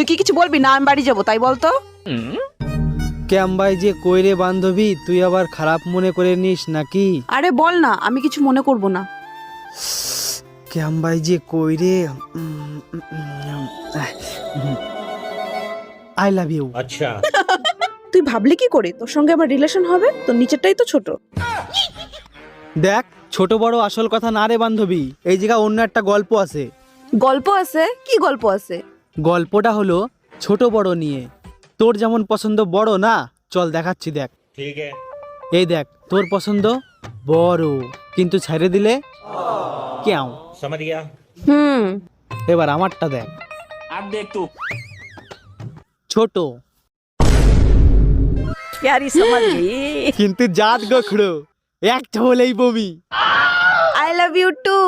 কি কিছু বলবি না? আমি বাড়ি যাবো, তাই বলতো। ক্যাম্বাই যে কইরে বান্ধবী, তুই আবার খারাপ মনে করে নিস নাকি? আরে বল না, আমি কিছু মনে করব না। ক্যাম্বাই যে কইরে আই লাভ ইউ। अच्छा তুই ভাবলি কি করে তোর সঙ্গে আমার রিলেশন হবে? তোর নিচেরটাই তো ছোট। দেখ, ছোট বড় আসল কথা না রে বান্ধবী, এই জায়গা অন্য একটা গল্প আছে। গল্প আছে? কি গল্প আছে? গল্পটা হলো ছোট বড় নিয়ে। তোর যেমন পছন্দ বড় না, চল দেখাচ্ছি দেখ। ठीक है এই দেখ, তোর পছন্দ বড়, কিন্তু ছেড়ে দিলে কেউ। समझ गया হুম। এবার আমারটা দেখ, अब देख तू ছোট প্যারি সমাজ গই। কিন্তু জাত গোখড়ো, একটা হলেই বমি। I love you two.